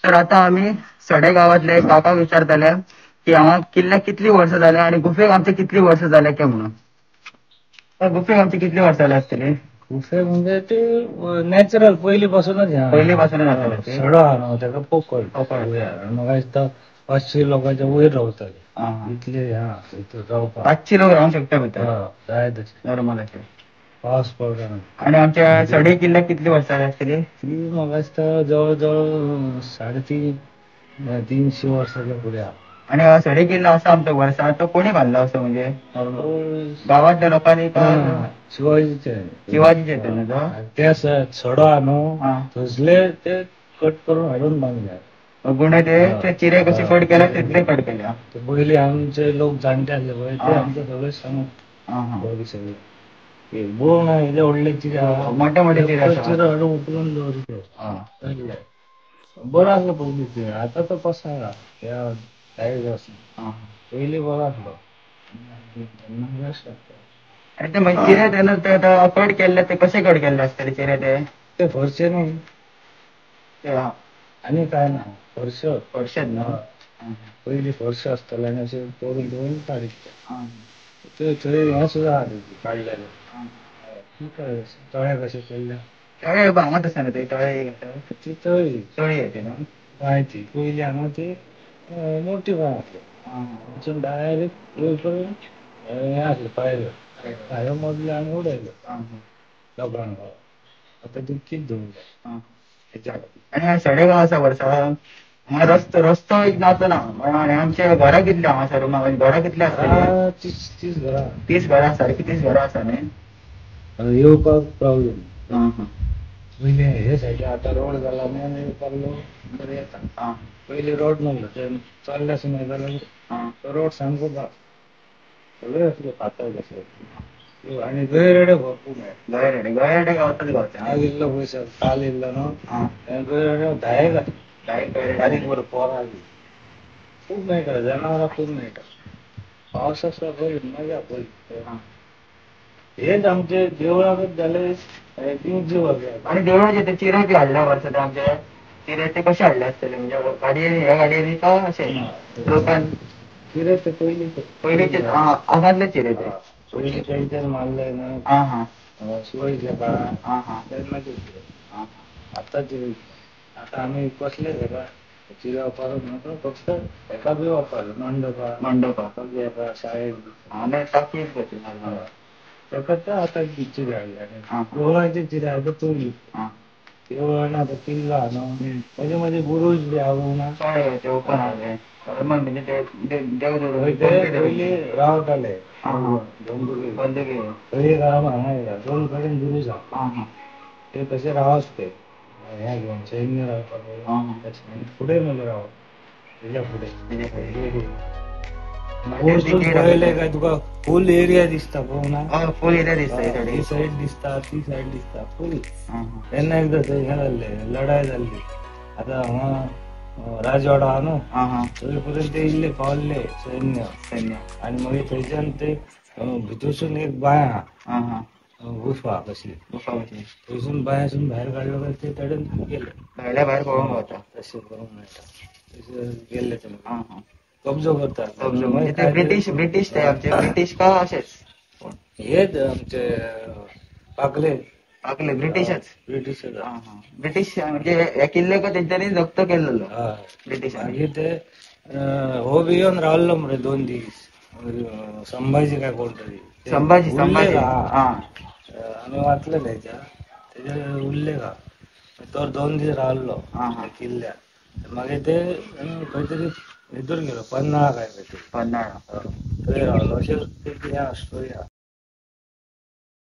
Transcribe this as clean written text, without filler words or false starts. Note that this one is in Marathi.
तर आता आम्ही सडे गावातले एक काका विचारताले की हांगा किल्ल्याक कितली वर्ष जाल्या आणि गुफेक आमचे कितली वर्ष जाल्या काय म्हणून. तर गुफेक आमची कितली वर्ष जाली असतली. गुफे म्हणजे ते नॅचरल पहिलीपासूनच पहिलीपासूनच आसले ते. सडो हा ना त्याका पोकळ पोकळ. मग आता 500 लोकांच्या वयर रावताले हा, हा. इथले इथं रावपाक 500 लोक राहू शकता भितर. जाय तशे नॉर्मल असे. पावस पडना. आणि आमच्या सडे किल्ल्याक कितली वर्ष जाली असतली. ती मग जवळजवळ 350 वर्षाच्या पुढे हा. आणि सडे किल्ला असा आमचा वर्षा तो कोणी बांधला असं म्हणजे गावातल्या लोकांनी का शिवाजीचे शिवाजीचे ते ना तो. त्या सडो हा न्हू हा. थंयसले ते कट करून हाडून बांधल्या. गुणे ते चिरे कशी कट केल्या तिथले कट केल्या. ते पहिले आमचे लोक जाणते आसले पळय ते आमचे सगळे सांगत हा, हा. बरी सगळे बोळ ना इले व्हडले चिरे मोठे मोठे चिरे आसा. चिरे हाडून उकलून दवरले. बरं असलं पयलीं ते आता तर पसारा या पहिले बरं असलो. आणि ते म्हणजे चिरे त्यानं ते आता कट केले ते कसे कट केले असतले चिरे ते फरशे नाही ते आणि काय ना वर्षात ना. पहिली फरशी असताना आणि असे तोडून तोडून काढीत ते थंय हे सुद्धा काढलेले तळ्या कशा केल्या तळे हांगा तसं ना ते तळे ती तळी तळी येते ना. माहिती पहिली हांगा ती मोठी बाय असली डायरेक्ट वयपर्यंत हे असले पायऱ्यो मधले आम्ही उडायलो लोकांक आता ती कित धरून आणि सडेगाव असा वर्षा रस्तो एक जातो ना आणि आमच्या घरा कितले हांगासर घरा कितले असतले. 30 घरा सारखी 30 घरा आसा न्ही. येवपाक प्रॉब्लेम. पहिले हे सायडीन आता रोड जाला न्ही आनी येवपाक बरें येता. पयलीं रोड नासलो ते चलले सुमार जाल्यार रोड सामको सगळे असले फातर कशे आनी गवेरेडे भरपूर मेळटा. गवेरेडे गावतच गावता. काल इल्लो पयसो काल इल्लो न्हू गवेरेडे 10 बारीक बरो पोरां खूब मेळटा जनावरां खूब मेळटा. पावस आसता पळय मजा पळय. हेच आमचे देवळाकच जाले आणि देवळाचे ते चिरे बी हाडल्या वर्षा ते आमचे चिरे ते कसे हाडले असतले म्हणजे गाडयेन ह्या गाडयेनी का अशे लोकान चिरे ते पयलीचे आगातले चिरे ते पयलीं तेंच्यान मारले न्हू. हा, हा. शिवाजीच्या काळार हा, हा. तेन्नाचे चिरे आतांचे आता आमी कसले घेता चिरे वापरप न्हू फक्त हेका बी वापरता मंडपाक शाळेक आनी टाकयेक तेका ते आतां चिरे हाडले देवळाचे चिरे हाडले पयलीं देवळान आतां किल्लो हा न्हू तेजे मदीं बुरूज बी आहा पळोवना. पयलीं रावताले बंदुकी थंय एक हांगा येयला 2 कडेन बुरूज आहा ते तशे रावस ते हे घेवन सैन्य रावता फुडें मदीं रावप तेज्या फुडें वरसून पळयलें काय तुका फूल एरिया दिसता पळोवना. फुल एरिया दिसता ही सायड दिसता ती सायड दिसता फूल. तेन्ना एकदां थंय हे जाल्लें लढाय जाल्ली आतां हांगा राजवाडो आहा न्हू थंय पर्यंत ते इल्ले पावल्ले सैन्य आनी मागीर थंयच्यान ते भितरसून एक बाय आहा गुफा कसली थंयसून बायासून भायर काडलो काय ते तेडेन गेले भायर पळोवंक गावता तशें करूंक मेळटा तशें गेले ते कब्जो करता. ते ब्रिटीश ते आमचे ब्रिटीश का अशेच हेच आमचे पाकले ब्रिटीशच ब्रिटीश म्हणजे हे किल्ले तेंच्यांनी जप्त केल्लो ब्रिटिशांनी. मागीर ते हो बी येवन रावल्लो मरे 2 दीस संभाजी काय कोण तरी संभाजी आमी वाचलेले तेजे उल्लेख हा तो 2 दीस रावल्लो किल्ल्यार मागीर ते खंय तरी भितर गेलो पन्हाळा काय खंय तरी थंय रावलो अशें स्टोरी आहा.